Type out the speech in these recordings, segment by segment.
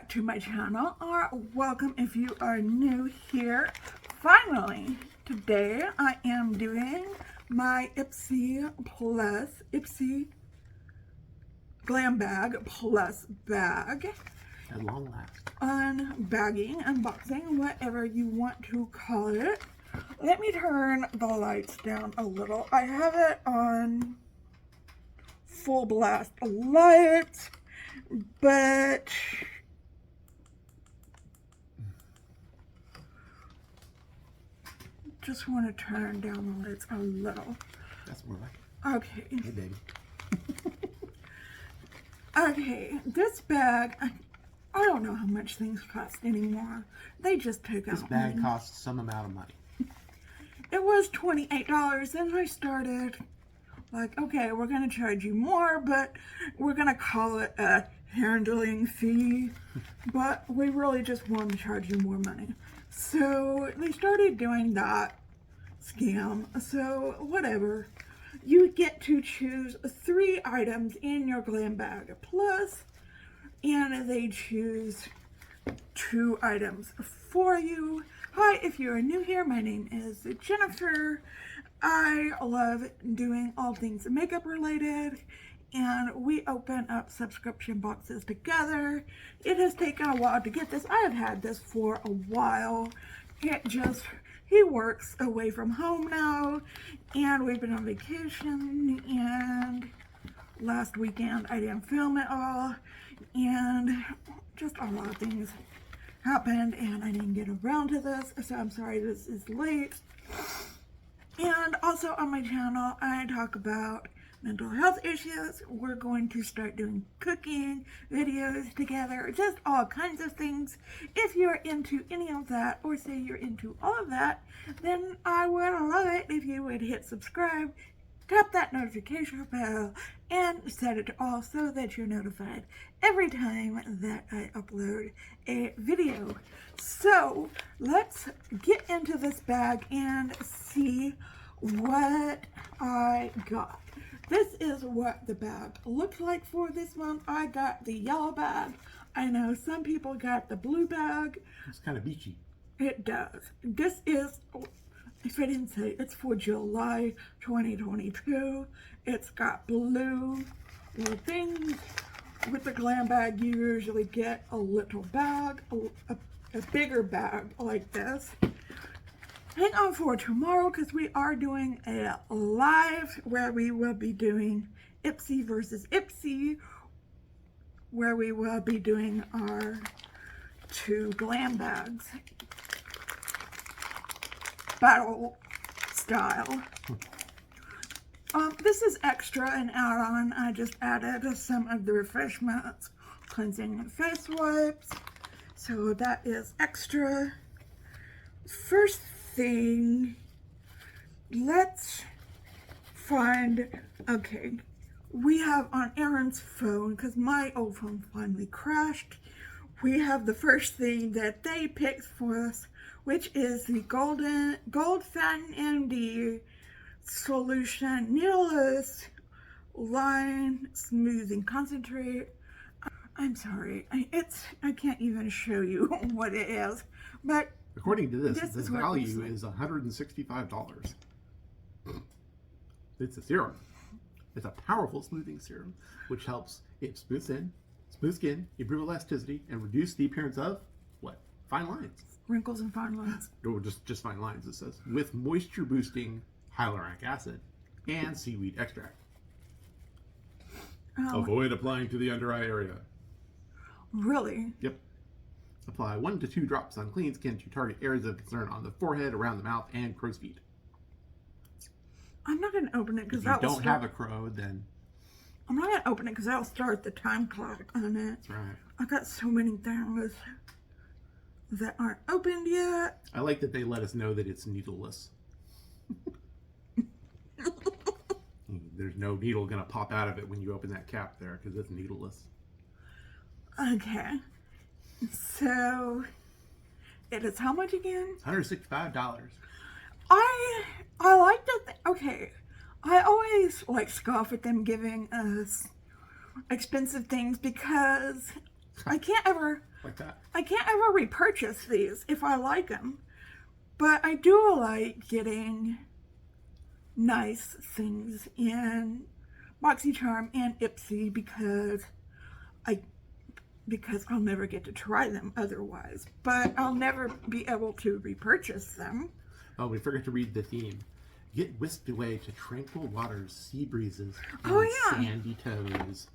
back to my channel, or welcome if you are new here. Finally, today I am doing my Ipsy Glam Bag Plus bag. At long last. Unbagging, unboxing, whatever you want to call it. Let me turn the lights down a little. I have it on full blast lights, but just want to turn down the lights a little. That's more like it. Okay. Hey, baby. Okay, this bag, I don't know how much things cost anymore. They just take out This bag money. costs some amount of money. It was $28, and I started like, okay, we're going to charge you more, but we're going to call it a handling fee, but we really just want to charge you more money. So they started doing that scam, so whatever. You get to choose 3 items in your glam bag plus, and they choose 2 items for you. Hi, if you're new here, my name is Jennifer. I love doing all things makeup related, and we open up subscription boxes together. It has taken a while to get this. I have had this for a while. He works away from home now, and we've been on vacation, and last weekend I didn't film it all, and just a lot of things happened, and I didn't get around to this, so I'm sorry this is late. And also on my channel, I talk about mental health issues. We're going to start doing cooking videos together, just all kinds of things. If you're into any of that, or say you're into all of that, then I would love it if you would hit subscribe, tap that notification bell, and set it to all so that you're notified every time that I upload a video. So let's get into this bag and see what I got. This is what the bag looks like for this month. I got the yellow bag. I know some people got the blue bag. It's kind of beachy. It does. This is, if I didn't say, it's for July 2022. It's got blue little things. With the glam bag, you usually get a little bag, a bigger bag like this. Hang on for tomorrow, because we are doing a live where we will be doing Ipsy versus Ipsy, where we will be doing our 2 glam bags battle style. This is extra and add-on. I just added some of the refreshments, cleansing face wipes, so that is extra. First thing, let's find, okay, we have on Aaron's phone, because my old phone finally crashed, we have the first thing that they picked for us, which is the Gold Satin MD Solution Needleless Line Smoothing Concentrate. I'm sorry, I can't even show you what it is, but According to this is value is $165. It's a serum. It's a powerful smoothing serum, which helps it smooth skin, improve elasticity, and reduce the appearance of what? Fine lines. Wrinkles and fine lines. Or just fine lines, it says. With moisture boosting hyaluronic acid and seaweed extract. Avoid applying to the under eye area. Really? Yep. Apply 1 to 2 drops on clean skin to target areas of concern on the forehead, around the mouth, and crow's feet. I'm not going to open it because If you don't have a crow, then... I'm not going to open it because that'll start the time clock on it. That's right. I got so many things that aren't opened yet. I like that they let us know that it's needleless. There's no needle going to pop out of it when you open that cap there because it's needleless. Okay. So, it is how much again? $165. I like that. Okay. I always like scoff at them giving us expensive things because I can't ever like that. I can't ever repurchase these if I like them. But I do like getting nice things in BoxyCharm and Ipsy because I'll never get to try them otherwise. But I'll never be able to repurchase them. Oh, we forgot to read the theme. Get whisked away to tranquil waters, sea breezes, and Oh, yeah. sandy toes.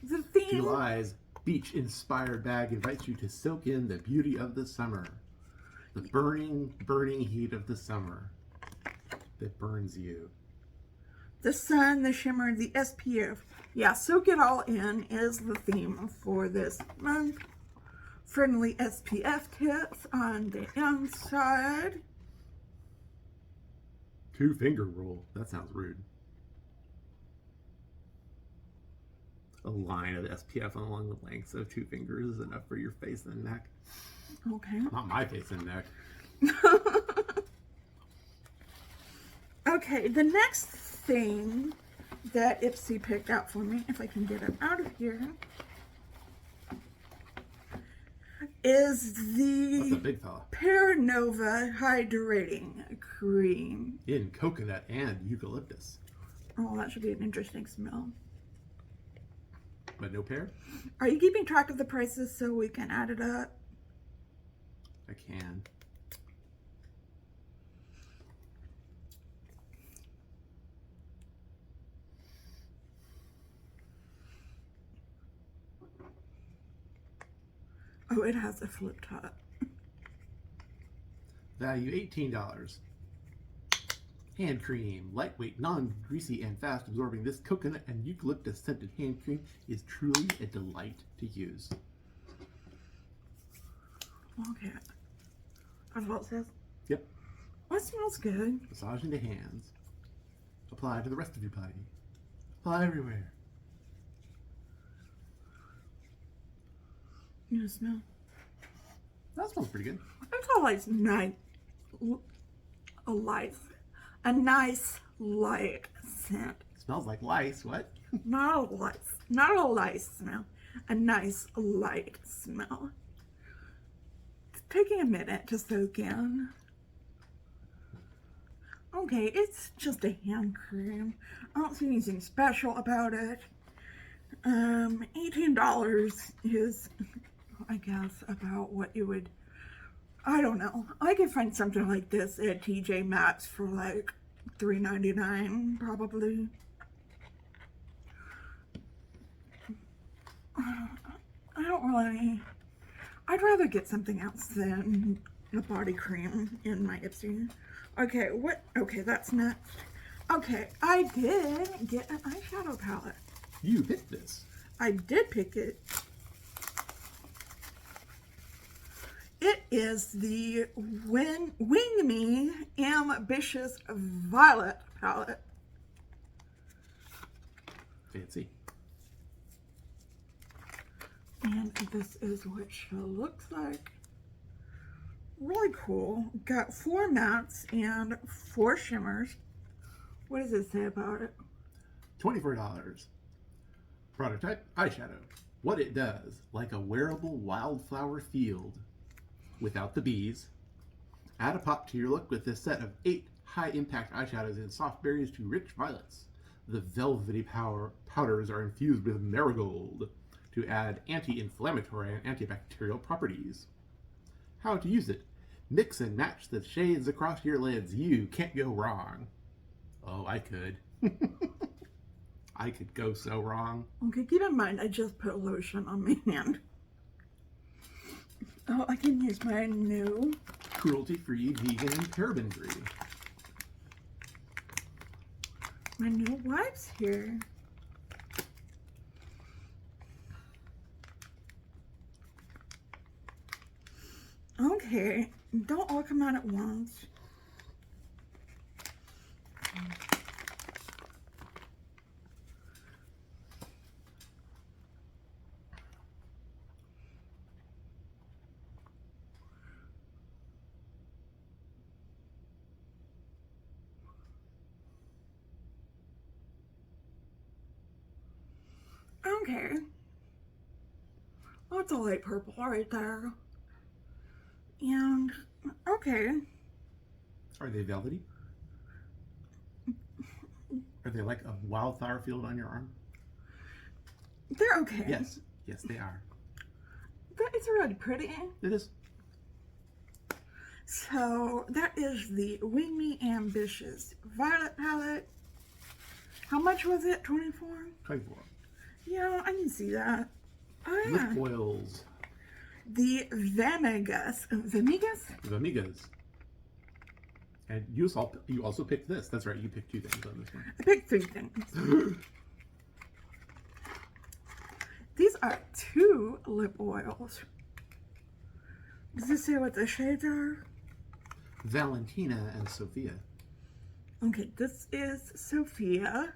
The theme. July's beach-inspired bag invites you to soak in the beauty of the summer. The burning, burning heat of the summer that burns you. The sun, the shimmer, the SPF. Yeah, soak it all in is the theme for this month. Friendly SPF tips on the inside. 2-finger rule. That sounds rude. A line of SPF along the lengths of 2 fingers is enough for your face and neck. Okay. Not my face and neck. Okay, the next thing that Ipsy picked out for me, if I can get it out of here, is That's a the big fella. Paranova Hydrating Cream. In coconut and eucalyptus. Oh, that should be an interesting smell. But no pear? Are you keeping track of the prices so we can add it up? I can. Oh, it has a flip top. Value $18. Hand cream. Lightweight, non-greasy, and fast absorbing. This coconut and eucalyptus scented hand cream is truly a delight to use. Okay. That's what it says. Yep. Oh, it smells good. Massage into hands. Apply to the rest of your body. Apply everywhere. You know, smell. That smells pretty good. It's all like nice, a nice light scent. Smells like lice. What? Not a lice smell. A nice light smell. It's taking a minute to soak in. Okay, it's just a hand cream. I don't see anything special about it. $18 is, I guess, about what you would, I don't know. I could find something like this at TJ Maxx for like $3.99 probably. I don't really, I'd rather get something else than a body cream in my Ipsy. Okay, okay, that's next. Okay, I did get an eyeshadow palette. You picked this. I did pick it. It is the Wing Me Ambitious Violet palette. Fancy. And this is what she looks like. Really cool. Got 4 mattes and 4 shimmers. What does it say about it? $24. Product type, eyeshadow. What it does, like a wearable wildflower field without the bees. Add a pop to your look with this set of 8 high-impact eyeshadows in soft berries to rich violets. The velvety powders are infused with marigold to add anti-inflammatory and antibacterial properties. How to use it. Mix and match the shades across your lids. You can't go wrong. Oh, I could. I could go so wrong. Okay, keep in mind, I just put lotion on my hand. Oh, I can use my new Cruelty-free, vegan, and paraben-free. my new wipes here. Okay, don't all come out at once. Okay. That's a light purple right there. And, okay. Are they velvety? Are they like a wildflower field on your arm? They're okay. Yes. Yes, they are. It's really pretty. It is. So, that is the Wing Me Ambitious Violet palette. How much was it? 24? 24. Yeah, I can see that. Oh, yeah. Lip oils. The Vamigas. Vamigas. And you also picked this. That's right, you picked 2 things on this one. I picked 3 things. These are 2 lip oils. Does this say what the shades are? Valentina and Sophia. Okay, this is Sophia.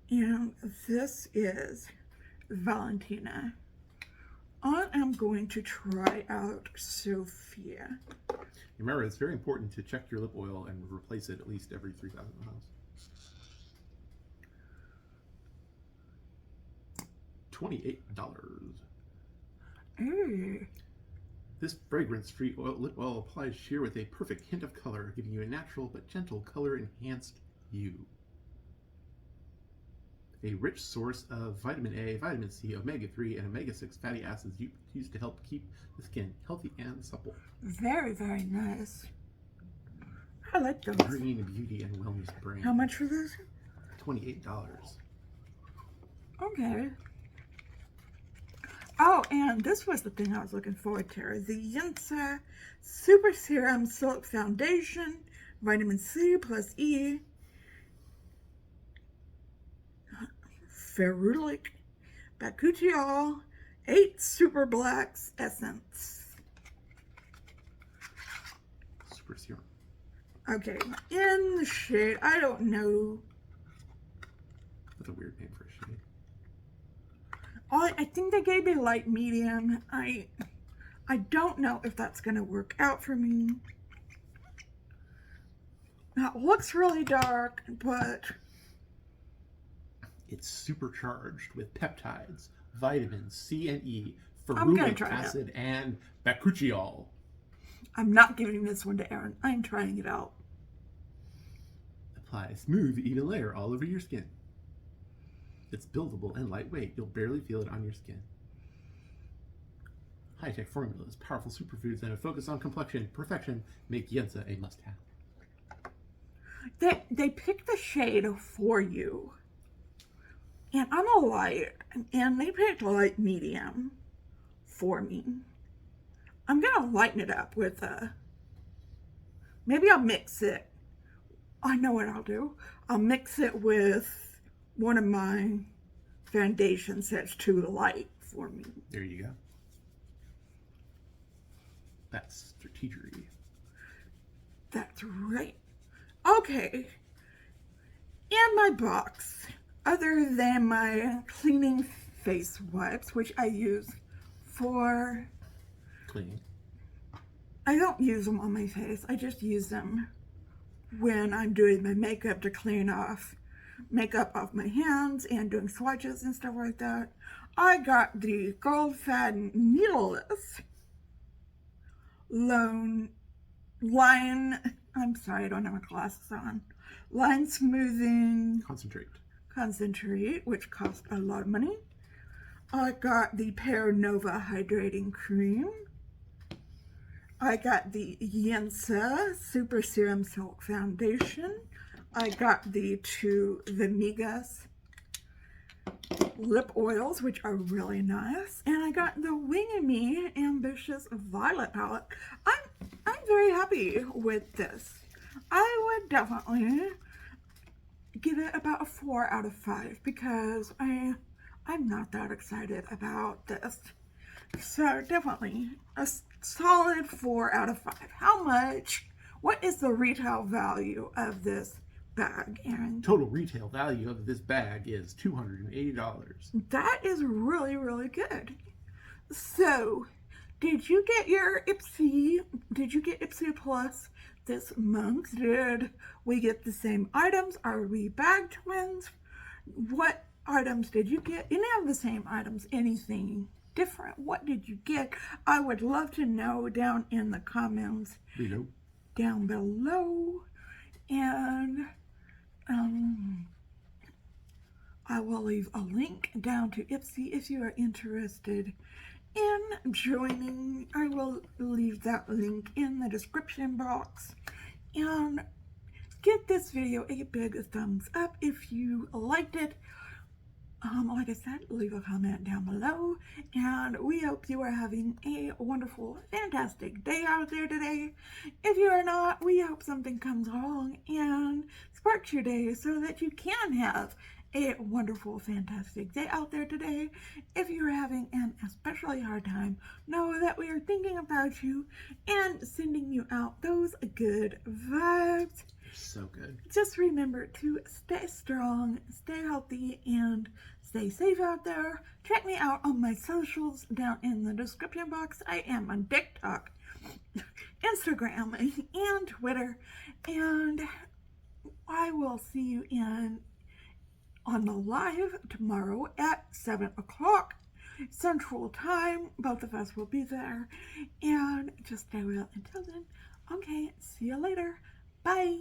And this is Valentina. I am going to try out Sophia. Remember, it's very important to check your lip oil and replace it at least every 3,000 miles. $28. Hey. This fragrance-free lip oil applies sheer with a perfect hint of color, giving you a natural but gentle color-enhanced hue. A rich source of vitamin A, vitamin C, omega-3, and omega-6 fatty acids used to help keep the skin healthy and supple. Very, very nice. I like those. Green beauty and wellness brand. How much for this? $28. Okay. Oh, and this was the thing I was looking forward to. The Yinsa Super Serum Silk Foundation, vitamin C plus E, ferulic bakuchiol, 8 super blacks essence. Super serum. Okay, in the shade, I don't know. That's a weird name for a shade. I think they gave me light medium. I don't know if that's going to work out for me. That looks really dark, but it's supercharged with peptides, vitamins C and E, I'm gonna ferulic try it. acid, and bakuchiol. I'm not giving this one to Erin. I'm trying it out. Apply a smooth, even layer all over your skin. It's buildable and lightweight. You'll barely feel it on your skin. High-tech formulas, powerful superfoods, and a focus on complexion perfection make Yensa a must-have. They picked the shade for you. And I'm a light, and they picked light medium for me. I'm gonna lighten it up with maybe I'll mix it. I know what I'll do. I'll mix it with one of my foundations that's too light for me. There you go. That's strategery. That's right. Okay. In my box, other than my cleaning face wipes, which I use for Cleaning. I don't use them on my face. I just use them when I'm doing my makeup to clean off makeup off my hands and doing swatches and stuff like that. I got the Gold Fan Needleless line, I'm sorry, I don't have my glasses on. Line Smoothing Concentrate, which cost a lot of money. I got the Pear Nova Hydrating Cream. I got the Yensa Super Serum Silk Foundation. I got the 2 Vamigas lip oils, which are really nice. And I got the Wing Me Ambitious Violet palette. I'm very happy with this. I would definitely give it about a 4 out of 5 because I'm not that excited about this. So definitely a solid 4 out of 5. How much? What is the retail value of this bag, Erin? Total retail value of this bag is $280. That is really, really good. So, did you get Ipsy Plus this month? Did we get the same items? Are we bag twins? What items did you get? Any of the same items? Anything? different? What did you get? I would love to know down in the comments down below. And I will leave a link down to Ipsy if you are interested in joining. I will leave that link in the description box. And give this video a big thumbs up if you liked it. Like I said, leave a comment down below, and we hope you are having a wonderful, fantastic day out there today. If you are not, we hope something comes along and sparks your day so that you can have a wonderful, fantastic day out there today. If you're having an especially hard time, know that we are thinking about you and sending you out those good vibes. So good. Just remember to stay strong, stay healthy, and stay safe out there. Check me out on my socials down in the description box. I am on TikTok, Instagram, and Twitter. And I will see you on the live tomorrow at 7 o'clock Central Time. Both of us will be there. And just stay well until then. Okay, see you later. Bye.